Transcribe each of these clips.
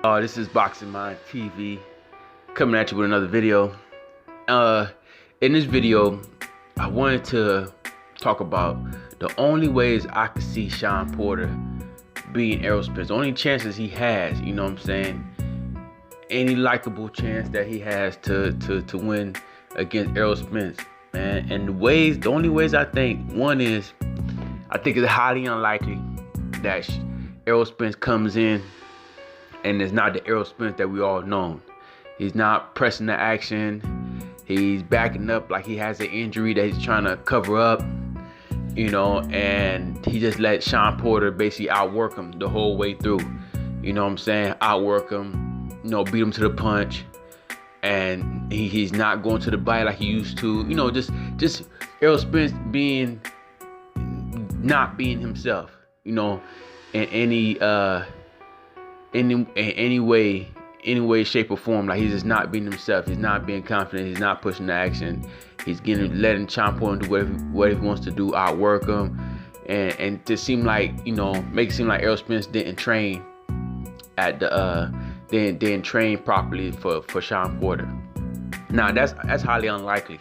This is Boxing Mind TV coming at you with another video. In this video, I wanted to talk about the only ways I could see Shawn Porter beating Errol Spence. The only chances he has, you know what I'm saying? Any likable chance that he has to win against Errol Spence, man. And the only ways I think, one is, I think it's highly unlikely that Errol Spence comes in and it's not the Errol Spence that we all know. He's not pressing the action. He's backing up like he has an injury that he's trying to cover up, you know, and he just let Shawn Porter basically outwork him the whole way through. You know what I'm saying? Outwork him, you know, beat him to the punch. And he's not going to the bite like he used to. You know, just Errol Spence not being himself, you know, in any way, shape, or form. Like, he's just not being himself. He's not being confident. He's not pushing the action. He's letting Shawn Porter do what he wants to do, outwork him, and to seem like, you know, make it seem like Errol Spence didn't train at the didn't train properly for Shawn Porter. Now that's highly unlikely.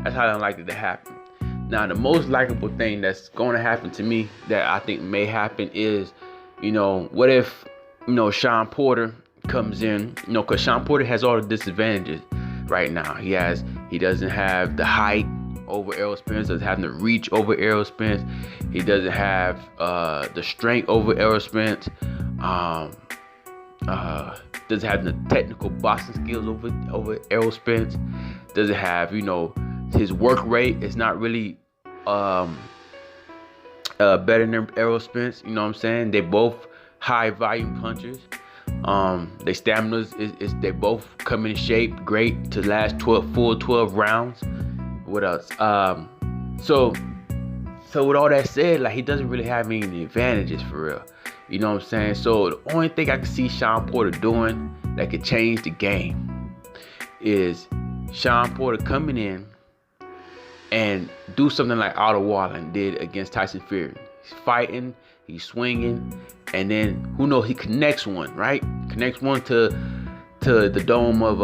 That's highly unlikely to happen. Now, the most likable thing that's going to happen to me that I think may happen is, you know, what if, you know, Shawn Porter comes in, you know, because Shawn Porter has all the disadvantages right now. He doesn't have the height over Errol Spence, doesn't have the reach over Errol Spence. He doesn't have the strength over Errol Spence. Doesn't have the technical boxing skills over Errol Spence. Doesn't have, you know, his work rate is not really better than Errol Spence. You know what I'm saying? They both high volume punchers. Their stamina is they both come in shape great to last full 12 rounds. What else? So with all that said, like, he doesn't really have any advantages for real. You know what I'm saying? So the only thing I can see Shawn Porter doing that could change the game is Shawn Porter coming in and do something like Otto Wallin did against Tyson Fury. He's fighting, he's swinging, and then, who knows, he connects one, right? Connects one to the dome of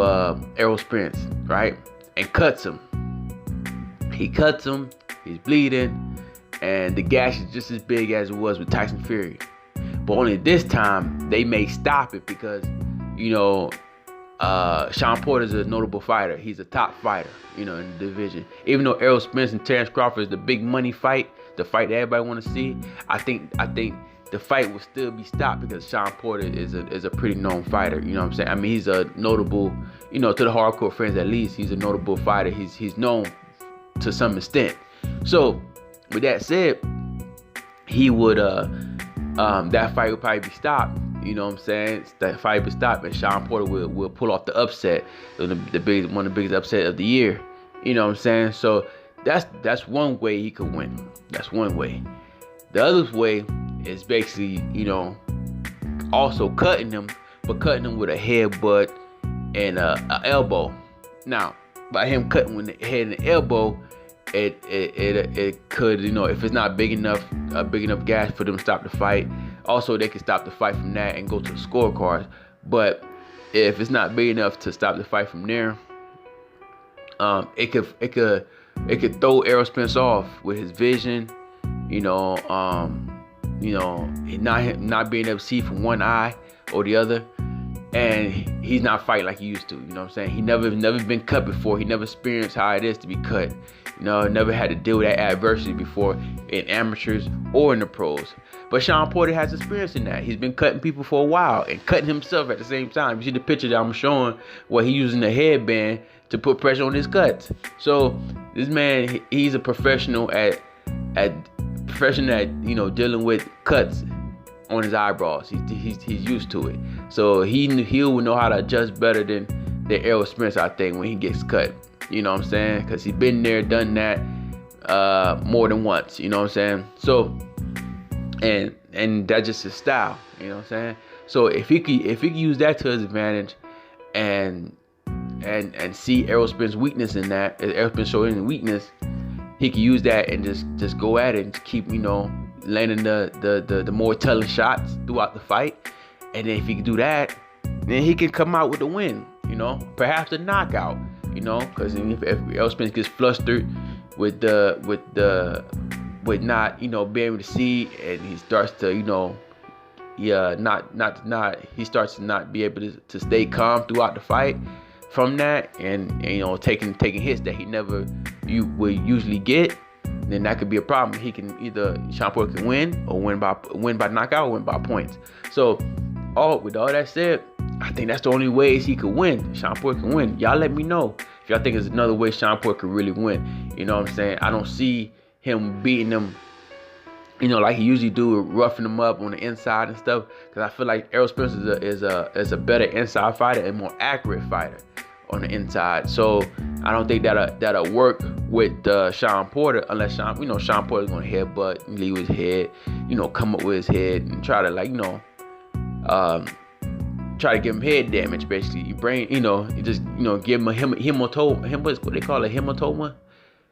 Errol Spence, right? And cuts him. He cuts him, he's bleeding, and the gash is just as big as it was with Tyson Fury. But only this time, they may stop it because, you know, Shawn Porter is a notable fighter. He's a top fighter, you know, in the division. Even though Errol Spence and Terrence Crawford is the big money fight, the fight that everybody want to see, I think the fight will still be stopped because Shawn Porter is a pretty known fighter. You know what I'm saying? I mean, he's a notable, you know, to the hardcore fans at least, he's a notable fighter. He's known to some extent. So with that said, he would that fight would probably be stopped. You know what I'm saying? That fight would stop, and Shawn Porter will pull off the upset, one of the biggest upset of the year. You know what I'm saying? So that's one way he could win. That's one way. The other way is basically, you know, also cutting him, but cutting him with a headbutt and a elbow. Now, by him cutting with the head and the elbow, it could, you know, if it's not big enough gas for them to stop the fight. Also, they can stop the fight from that and go to the scorecards. But if it's not big enough to stop the fight from there, it could throw Errol Spence off with his vision. You know, not being able to see from one eye or the other, and he's not fighting like he used to. You know what I'm saying? He never been cut before. He never experienced how it is to be cut. You know, never had to deal with that adversity before in amateurs or in the pros. But Shawn Porter has experience in that. He's been cutting people for a while and cutting himself at the same time. You see the picture that I'm showing where he's using the headband to put pressure on his cuts. So this man, he's a professional at you know, dealing with cuts on his eyebrows. He's used to it. So he'll know how to adjust better than Errol Spence, I think, when he gets cut. You know what I'm saying? Because he's been there, done that more than once. You know what I'm saying? So, and that's just his style. You know what I'm saying? So if he could use that to his advantage, and see Errol Spence's weakness in that, if Errol Spence showed any weakness, he could use that and just go at it and keep, you know, landing the more telling shots throughout the fight. And then if he could do that, then he can come out with a win. You know, perhaps a knockout. You know, because if Errol Spence gets flustered with not, you know, being able to see, and he starts to, you know, he starts to not be able to stay calm throughout the fight from that, and you know, taking hits that he never would usually get, then that could be a problem. He can either, Shawn Porter can win by knockout or win by points. So with all that said, I think that's the only ways he could win. Shawn Porter can win. Y'all let me know if y'all think there's another way Shawn Porter could really win. You know what I'm saying? I don't see him beating him, you know, like he usually do, roughing him up on the inside and stuff. Because I feel like Errol Spence is a better inside fighter and more accurate fighter on the inside. So I don't think that'll work with Shawn Porter, unless Shawn Porter's gonna headbutt, leave his head, you know, come up with his head and try to, like, you know, try to give him head damage, basically. Your brain, you know, you just, you know, give him a hematoma. What they call a hematoma?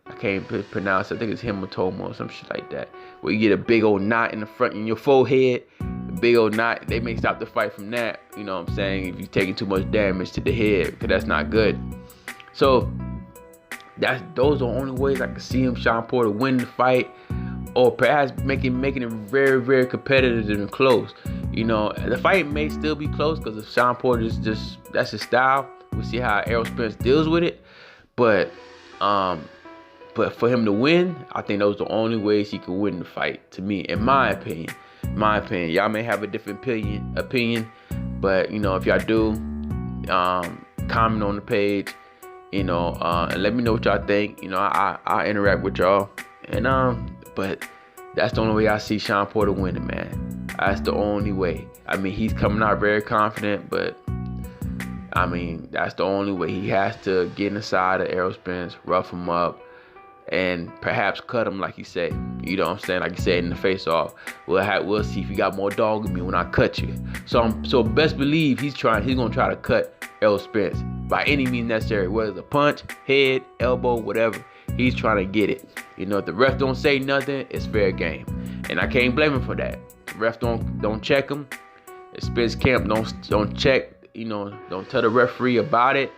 I can't pronounce it. I think it's hematoma or some shit like that. Where you get a big old knot in the front, in your forehead. A big old knot. They may stop the fight from that. You know what I'm saying? If you're taking too much damage to the head, because that's not good. So those are the only ways I can see Shawn Porter win the fight, or perhaps making it very, very competitive and close. You know, the fight may still be close because if Shawn Porter is just, that's his style. We'll see how Errol Spence deals with it. But for him to win, I think those are the only ways he could win the fight, to me, in my opinion. Y'all may have a different opinion, but, you know, if y'all do, comment on the page, you know, and let me know what y'all think. You know, I'll interact with y'all. And but that's the only way I see Shawn Porter winning, man. That's the only way. I mean, he's coming out very confident, but I mean, that's the only way. He has to get inside of Errol Spence, rough him up, and perhaps cut him, like he said. You know what I'm saying? Like he said in the face-off. We'll see if you got more dog in me when I cut you. So best believe he's gonna try to cut Errol Spence by any means necessary, whether it's a punch, head, elbow, whatever. He's trying to get it. You know, if the ref don't say nothing, it's fair game, and I can't blame him for that. The ref don't check him. The Spence camp don't check. You know, don't tell the referee about it.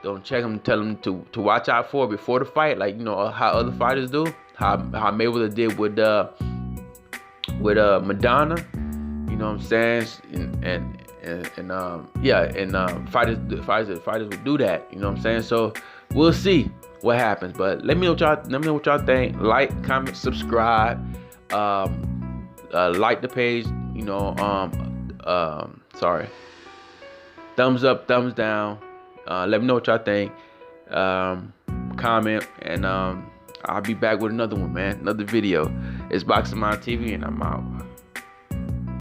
Don't check him, tell him to watch out for it before the fight, like, you know, how other fighters do. How Mayweather did with Madonna. You know what I'm saying? And fighters would do that. You know what I'm saying? So we'll see what happens. But let me know what y'all think. Like, comment, subscribe. Like the page. You know, thumbs up, thumbs down. Let me know what y'all think. Comment, and I'll be back with another one, man. Another video. It's Boxing Mind TV, and I'm out.